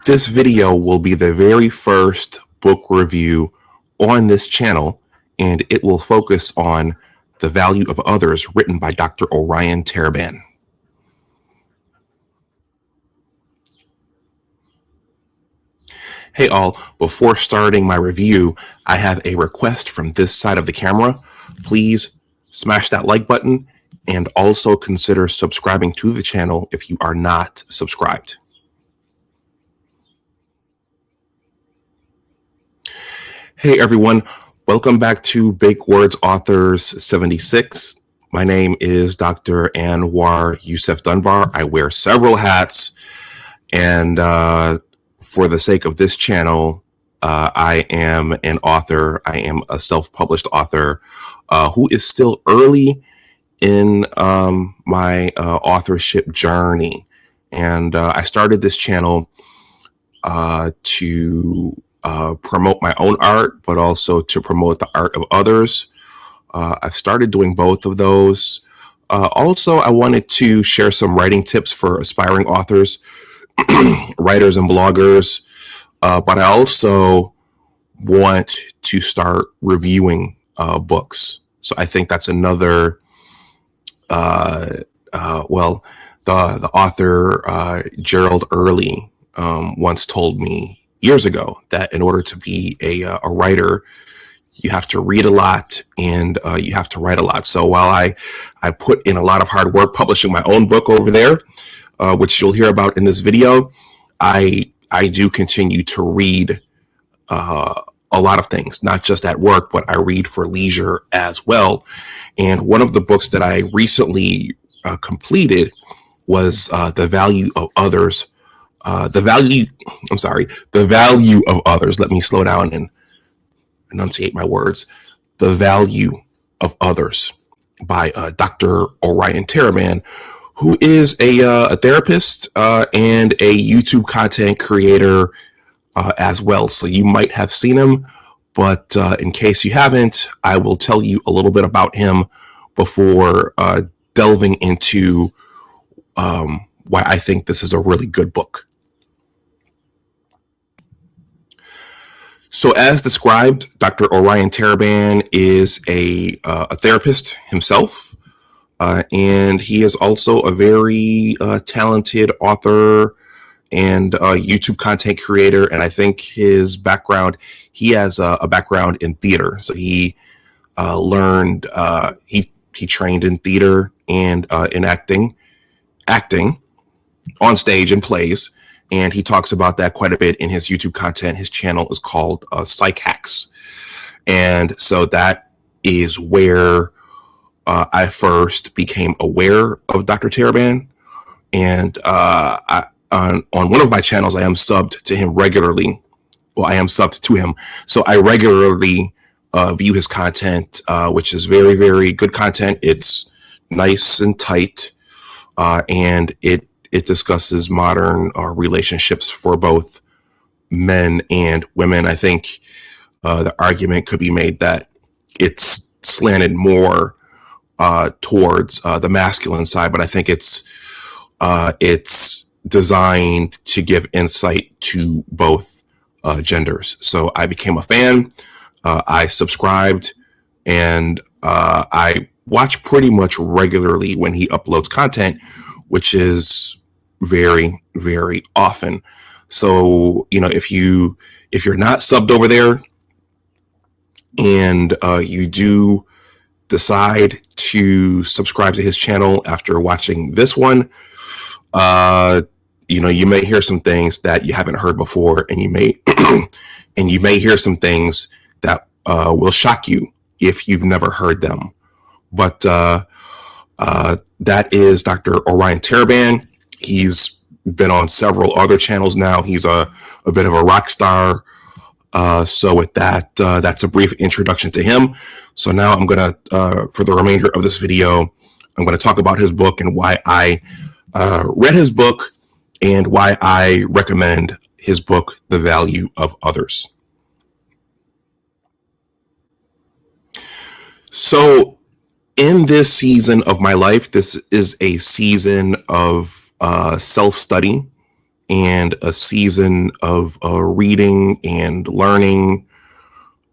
This video will be the very first book review on this channel, and it will focus on The Value of Others, written by Dr. Orion Taraban. Hey all, before starting my review, I have a request from this side of the camera. Please smash that like button and also consider subscribing to the channel if you are not subscribed. Hey everyone, welcome back to Big Words Authors 76. My name is Dr. Anwar Yusuf Dunbar. I wear several hats, and for the sake of this channel, I am an author. I am a self-published author who is still early in my authorship journey. And I started this channel to promote my own art, but also to promote the art of others. I've started doing both of those. Also, I wanted to share some writing tips for aspiring authors, writers and bloggers, but I also want to start reviewing books. So I think that's another, the author Gerald Early once told me years ago that in order to be a writer, you have to read a lot and you have to write a lot. So while I put in a lot of hard work publishing my own book over there, which you'll hear about in this video, I do continue to read a lot of things, not just at work, but I read for leisure as well. And one of the books that I recently completed was The Value of Others. The Value of Others. Let me slow down and enunciate my words. The Value of Others by Dr. Orion Taraban, who is a therapist and a YouTube content creator as well. So you might have seen him, but in case you haven't, I will tell you a little bit about him before delving into why I think this is a really good book. So as described, Dr. Orion Taraban is a therapist himself, and he is also a very talented author and YouTube content creator. And I think his background, he has a background in theater. So he learned, he trained in theater and in acting on stage and plays. And he talks about that quite a bit in his YouTube content. His channel is called Psychhacks. And so that is where I first became aware of Dr. Taraban. And on one of my channels, I am subbed to him regularly. Well, I am subbed to him. So I regularly view his content, which is very, very good content. It's nice and tight, and it discusses modern relationships for both men and women. I think the argument could be made that it's slanted more towards the masculine side, but I think it's designed to give insight to both genders. So I became a fan. I subscribed, and I watch pretty much regularly when he uploads content, which is very, very often. So, you know, if you're not subbed over there and you do decide to subscribe to his channel after watching this one, you know, you may hear some things that you haven't heard before, and you may and you may hear some things that will shock you if you've never heard them. But that is Dr. Orion Taraban. He's been on several other channels now. He's a bit of a rock star. So with that, that's a brief introduction to him. So now I'm going to, for the remainder of this video, I'm going to talk about his book and why I read his book and why I recommend his book, The Value of Others. So in this season of my life, this is a season of self-study and a season of reading and learning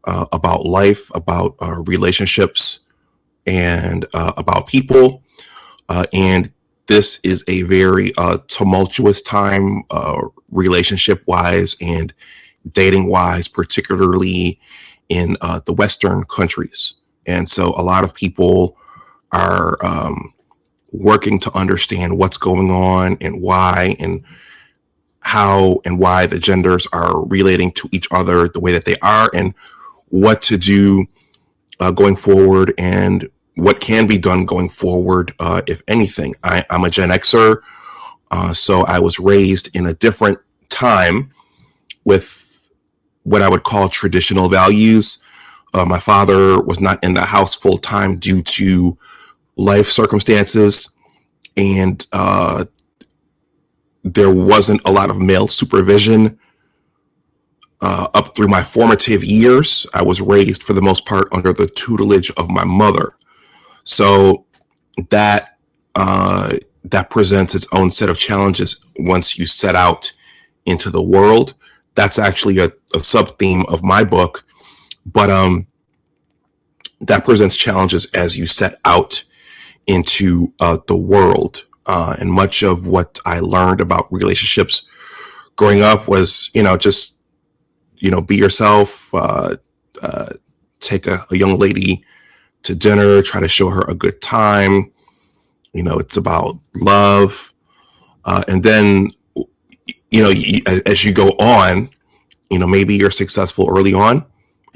about life, about relationships, and about people. And this is a very tumultuous time, relationship-wise and dating-wise, particularly in the Western countries. And so a lot of people are working to understand what's going on and why, and how and why the genders are relating to each other the way that they are, and what to do going forward, and what can be done going forward, if anything. I'm a Gen Xer, so I was raised in a different time with what I would call traditional values. My father was not in the house full time due to life circumstances, and there wasn't a lot of male supervision up through my formative years. I was raised for the most part under the tutelage of my mother. So that presents its own set of challenges once you set out into the world. That's actually a sub-theme of my book, but that presents challenges as you set out into the world. And much of what I learned about relationships growing up was, just, be yourself, take a young lady to dinner, try to show her a good time. It's about love. And then, as you go on, maybe you're successful early on,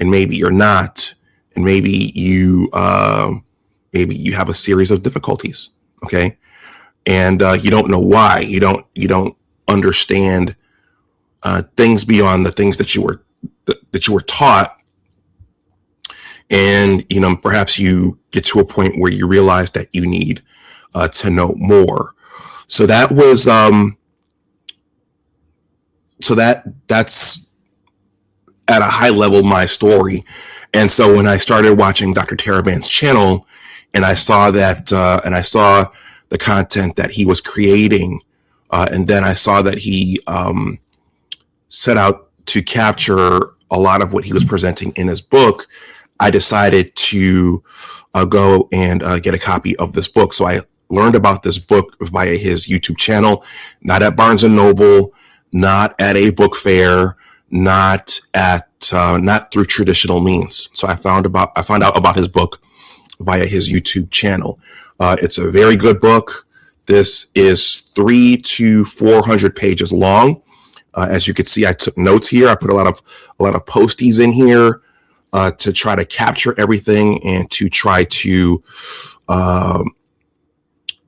and maybe you're not. And maybe you have a series of difficulties. Okay. And you don't know why. You don't understand things beyond the things that you were taught. And perhaps you get to a point where you realize that you need to know more. So that was that's at a high level my story. And so when I started watching Dr. Taraban's channel, and I saw that, and I saw the content that he was creating, and then I saw that he set out to capture a lot of what he was presenting in his book, I decided to go and get a copy of this book. So I learned about this book via his YouTube channel, not at Barnes and Noble, not at a book fair, not through traditional means. So I found out about his book via his YouTube channel. It's a very good book. This is 300 to 400 pages long. As you can see, I took notes here. I put a lot of posties in here to try to capture everything and to try to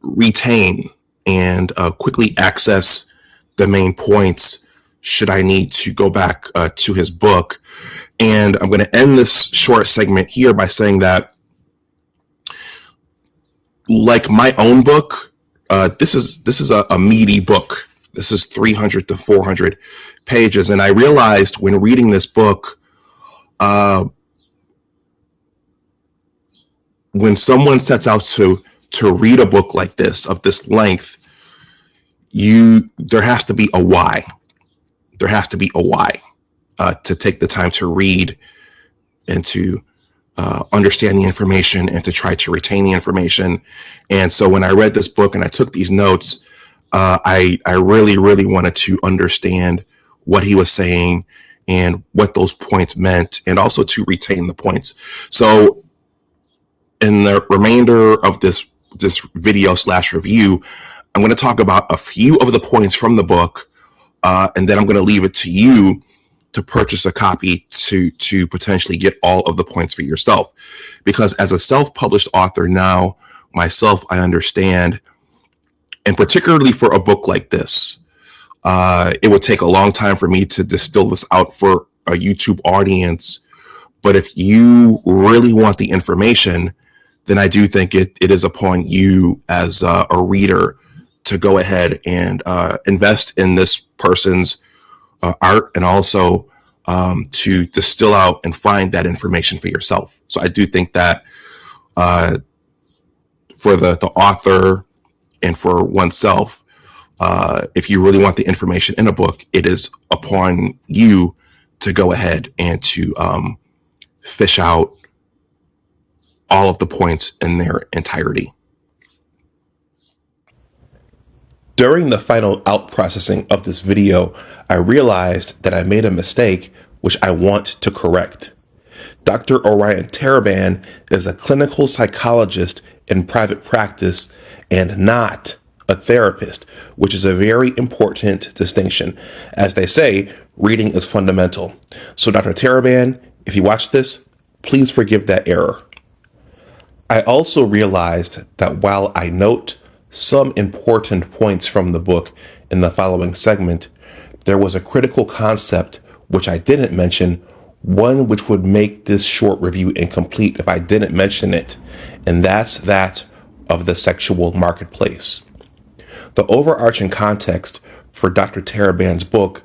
retain and quickly access the main points should I need to go back to his book. And I'm going to end this short segment here by saying that, like my own book, this is a meaty book. This is 300 to 400 pages. And I realized when reading this book, when someone sets out to read a book like this, of this length, there has to be a why. There has to be a why to take the time to read and to understand the information and to try to retain the information. And so when I read this book and I took these notes, I really, really wanted to understand what he was saying and what those points meant, and also to retain the points. So in the remainder of this video / review, I'm going to talk about a few of the points from the book, and then I'm going to leave it to you to purchase a copy to potentially get all of the points for yourself. Because as a self-published author now, myself, I understand, and particularly for a book like this, it would take a long time for me to distill this out for a YouTube audience. But if you really want the information, then I do think it is upon you as a reader to go ahead and invest in this person's art, and also to distill out and find that information for yourself. So I do think that for the author and for oneself, if you really want the information in a book, it is upon you to go ahead and to fish out all of the points in their entirety. During the final out processing of this video, I realized that I made a mistake which I want to correct. Dr. Orion Taraban is a clinical psychologist in private practice and not a therapist, which is a very important distinction. As they say, reading is fundamental. So Dr. Taraban, if you watch this, please forgive that error. I also realized that while I note some important points from the book in the following segment, there was a critical concept which I didn't mention, one which would make this short review incomplete if I didn't mention it, and that's that of the sexual marketplace. The overarching context for Dr. Taraban's book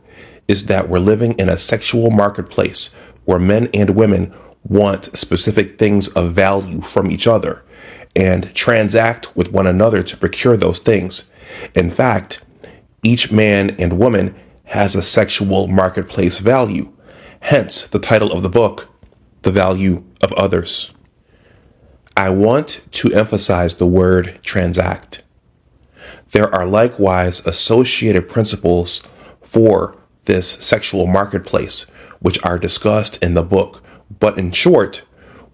is that we're living in a sexual marketplace where men and women want specific things of value from each other and transact with one another to procure those things. In fact, each man and woman has a sexual marketplace value. Hence the title of the book, The Value of Others. I want to emphasize the word transact. There are likewise associated principles for this sexual marketplace, which are discussed in the book. But in short,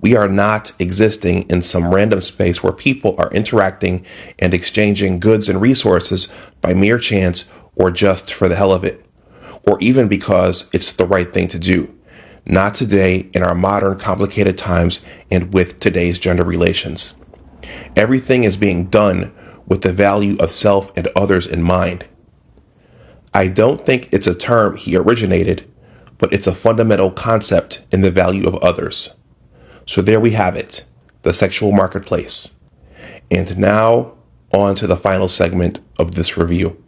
we are not existing in some random space where people are interacting and exchanging goods and resources by mere chance or just for the hell of it, or even because it's the right thing to do. Not today in our modern complicated times and with today's gender relations. Everything is being done with the value of self and others in mind. I don't think it's a term he originated, but it's a fundamental concept in the value of others. So there we have it, the sexual marketplace. And now on to the final segment of this review.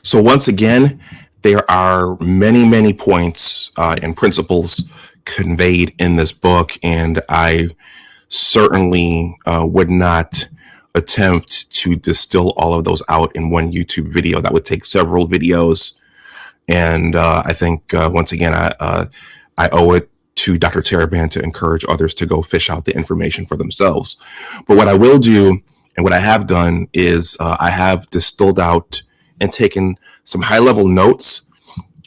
So once again, there are many, many points and principles conveyed in this book, and I certainly would not attempt to distill all of those out in one YouTube video. That would take several videos. And I think, once again, I owe it to Dr. Taraban to encourage others to go fish out the information for themselves. But what I will do, and what I have done, is I have distilled out and taken some high-level notes,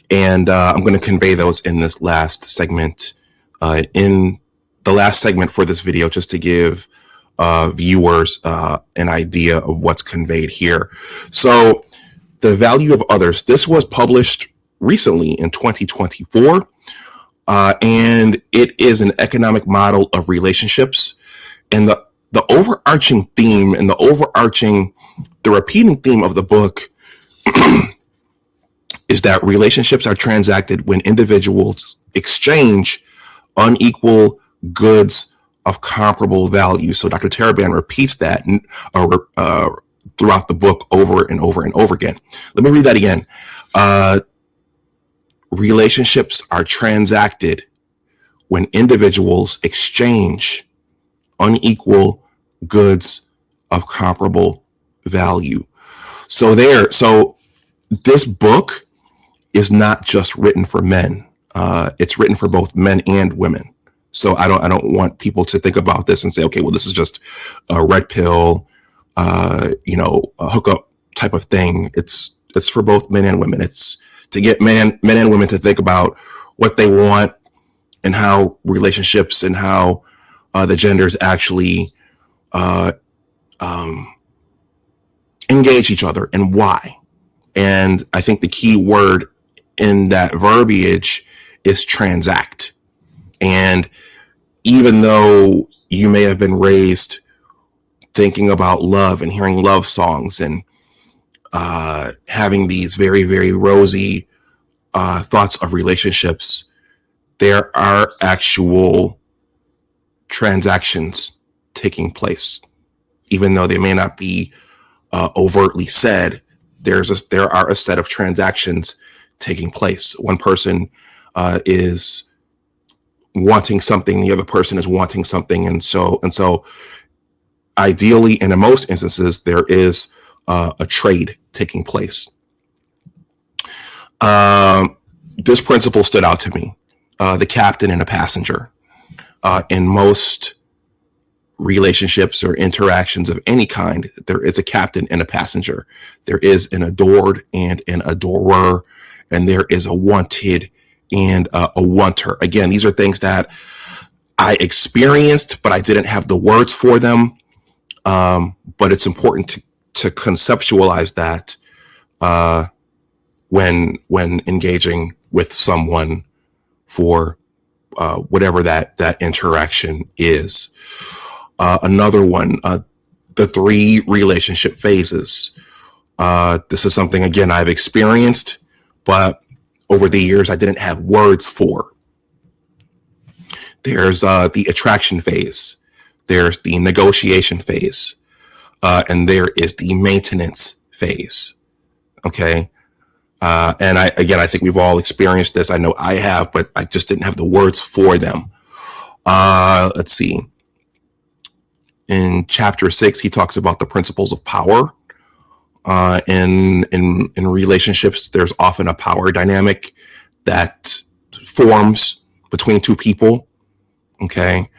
and I'm going to convey those in this last segment, in the last segment for this video, just to give viewers an idea of what's conveyed here. So the value of others, this was published recently in 2024, and it is an economic model of relationships. And the overarching theme and the repeating theme of the book is that relationships are transacted when individuals exchange unequal goods of comparable value. So Dr. Taraban repeats that throughout the book over and over and over again. Let me read that again. Relationships are transacted when individuals exchange unequal goods of comparable value. So this book is not just written for men. It's written for both men and women. So I don't want people to think about this and say, okay, well, this is just a red pill, a hookup type of thing. It's for both men and women. It's to get men and women to think about what they want and how relationships and how the genders actually engage each other and why. And I think the key word in that verbiage is transact. And even though you may have been raised thinking about love and hearing love songs and having these very, very rosy thoughts of relationships, there are actual transactions taking place. Even though they may not be overtly said, there are a set of transactions taking place. One person is wanting something, the other person is wanting something, and so ideally, and in most instances, there is a trade taking place. This principle stood out to me: the captain and a passenger. In most relationships or interactions of any kind, there is a captain and a passenger. There is an adored and an adorer, and there is a wanted and a wanter. Again, these are things that I experienced, but I didn't have the words for them. But it's important to conceptualize that when engaging with someone for whatever that interaction is. Another one, the 3 relationship phases. This is something, again, I've experienced, but over the years, I didn't have words for. There's the attraction phase. There's the negotiation phase. And there is the maintenance phase. Okay. And I think we've all experienced this. I know I have, but I just didn't have the words for them. Let's see. In chapter 6, he talks about the principles of power. In relationships, there's often a power dynamic that forms between 2 people. Okay.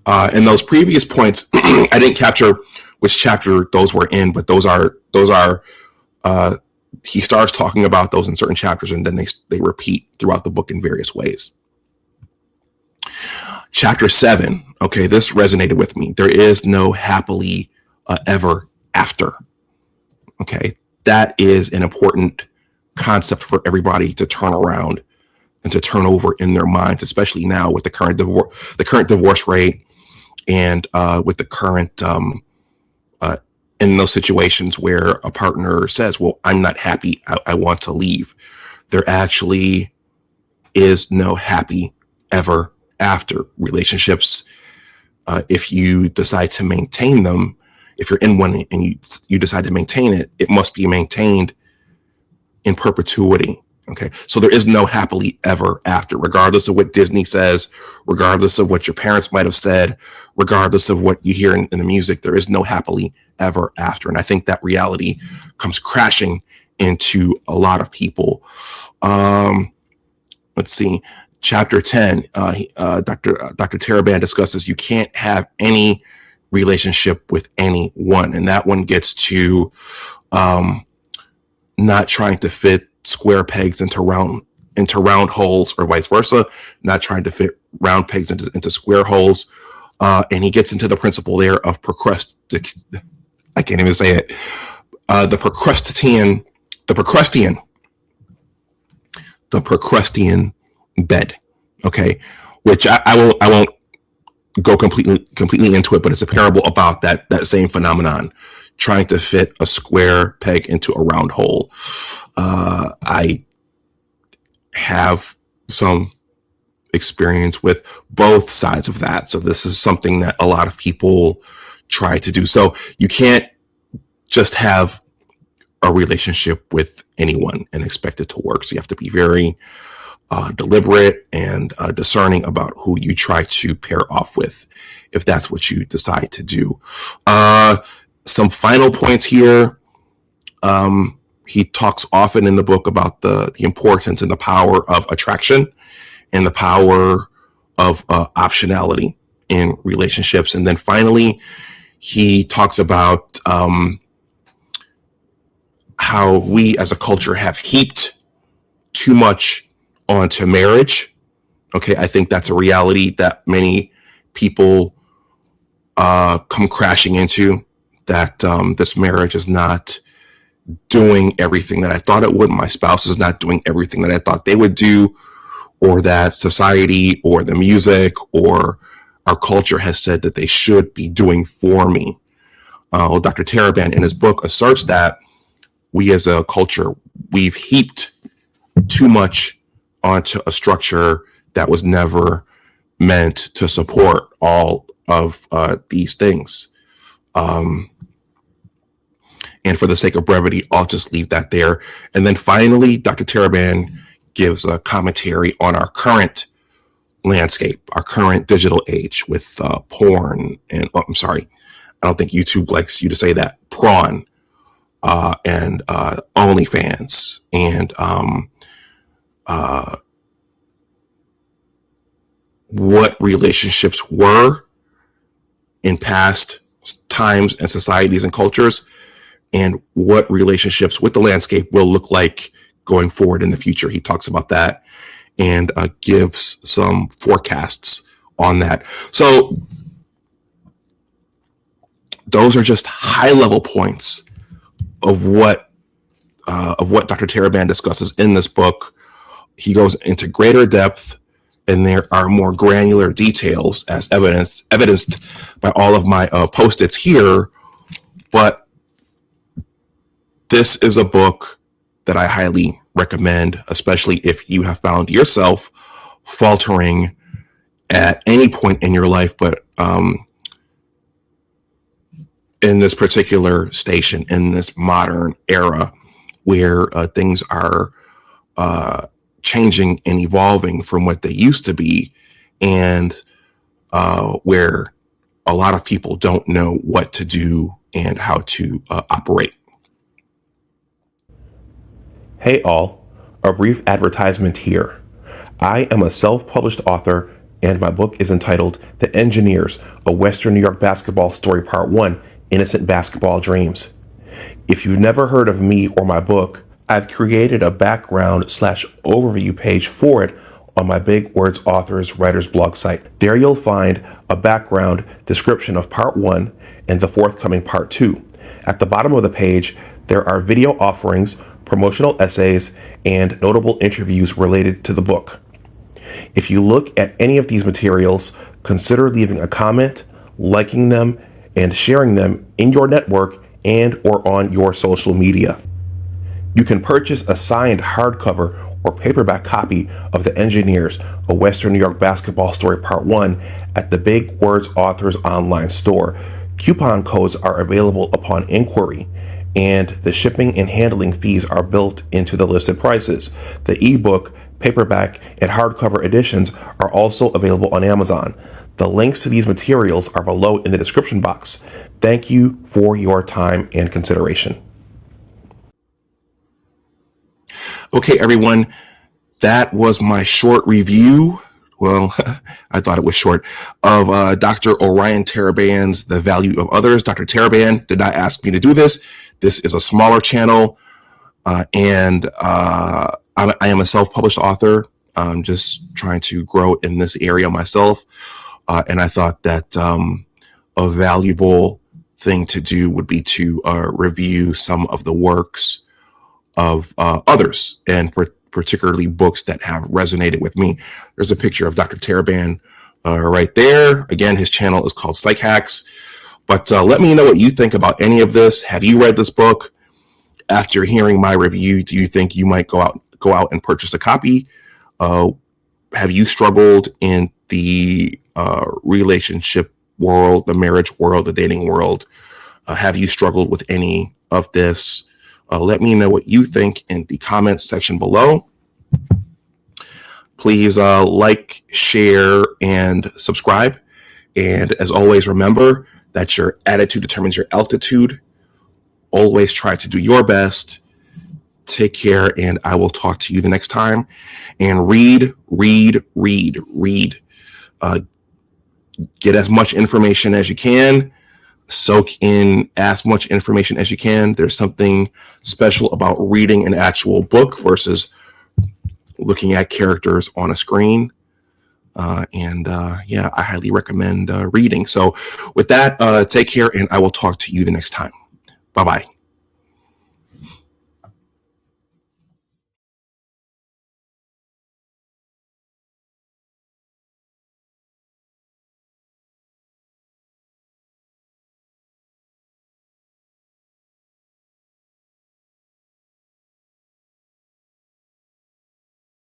And those previous points, I didn't capture which chapter those were in, but those are, he starts talking about those in certain chapters, and then they repeat throughout the book in various ways. Chapter 7. Okay. This resonated with me. There is no happily ever after. Okay. That is an important concept for everybody to turn around and to turn over in their minds, especially now with the current divorce rate, and with the current in those situations where a partner says, well, I'm not happy, I want to leave. There actually is no happy ever after. Relationships, if you decide to maintain them, if you're in one and you decide to maintain it, it must be maintained in perpetuity. Okay. So there is no happily ever after, regardless of what Disney says, regardless of what your parents might have said, regardless of what you hear in the music, there is no happily ever after. And I think that reality comes crashing into a lot of people. Let's see. Chapter 10, Dr. Taraban discusses you can't have any relationship with anyone. And that one gets to not trying to fit square pegs into round holes, or vice versa, not trying to fit round pegs into square holes. And he gets into the principle there of I can't even say it. The Procrustean bed. Okay. Which I won't go completely into it, but it's a parable about that same phenomenon, trying to fit a square peg into a round hole. I have some experience with both sides of that. So this is something that a lot of people try to do. So you can't just have a relationship with anyone and expect it to work. So you have to be very deliberate and discerning about who you try to pair off with, if that's what you decide to do. Some final points here. He talks often in the book about the importance and the power of attraction and the power of optionality in relationships. And then finally, he talks about how we as a culture have heaped too much onto marriage. Okay, I think that's a reality that many people come crashing into, that this marriage is not doing everything that I thought it would. My spouse is not doing everything that I thought they would do, or that society or the music or our culture has said that they should be doing for me. Dr. Taraban in his book asserts that we as a culture, we've heaped too much onto a structure that was never meant to support all of these things. And for the sake of brevity, I'll just leave that there. And then finally, Dr. Taraban gives a commentary on our current landscape, our current digital age with porn and, I'm sorry, I don't think YouTube likes you to say that, prawn, and OnlyFans, and what relationships were in past times and societies and cultures, and what relationships with the landscape will look like going forward in the future. He talks about that and gives some forecasts on that. So those are just high level points of what Dr. Taraban discusses in this book. He goes into greater depth, and there are more granular details as evidenced by all of my post-its here. But this is a book that I highly recommend, especially if you have found yourself faltering at any point in your life, but in this particular station, in this modern era where things are changing and evolving from what they used to be, and where a lot of people don't know what to do and how to operate. Hey all, a brief advertisement here. I am a self-published author, and my book is entitled The Engineers, a Western New York Basketball Story Part 1, Innocent Basketball Dreams. If you've never heard of me or my book, I've created a background/overview page for it on my Big Words Authors Writers blog site. There you'll find a background description of Part 1 and the forthcoming Part 2. At the bottom of the page, there are video offerings, promotional essays, and notable interviews related to the book. If you look at any of these materials, consider leaving a comment, liking them, and sharing them in your network and or on your social media. You can purchase a signed hardcover or paperback copy of The Engineers, a Western New York Basketball Story Part 1 at the Big Words Authors online store. Coupon codes are available upon inquiry, and the shipping and handling fees are built into the listed prices. The ebook, paperback, and hardcover editions are also available on Amazon. The links to these materials are below in the description box. Thank you for your time and consideration. Okay, everyone, that was my short review. Well, I thought it was short, of Dr. Orion Taraban's The Value of Others. Dr. Taraban did not ask me to do this. This is a smaller channel, and I am a self-published author. I'm just trying to grow in this area myself, and I thought that a valuable thing to do would be to review some of the works of others, and particularly books that have resonated with me. There's a picture of Dr. Taraban right there. Again, his channel is called psychhacks. But let me know what you think about any of this. Have you read this book? After hearing my review, do you think you might go out and purchase a copy? Have you struggled in the relationship world, the marriage world, the dating world? Have you struggled with any of this? Let me know what you think in the comments section below. Please like, share, and subscribe. And as always, remember that your attitude determines your altitude. Always try to do your best. Take care, and I will talk to you the next time. And read. Get as much information as you can. Soak in as much information as you can. There's something special about reading an actual book versus looking at characters on a screen. Yeah, I highly recommend reading. So with that, take care, and I will talk to you the next time. Bye-bye.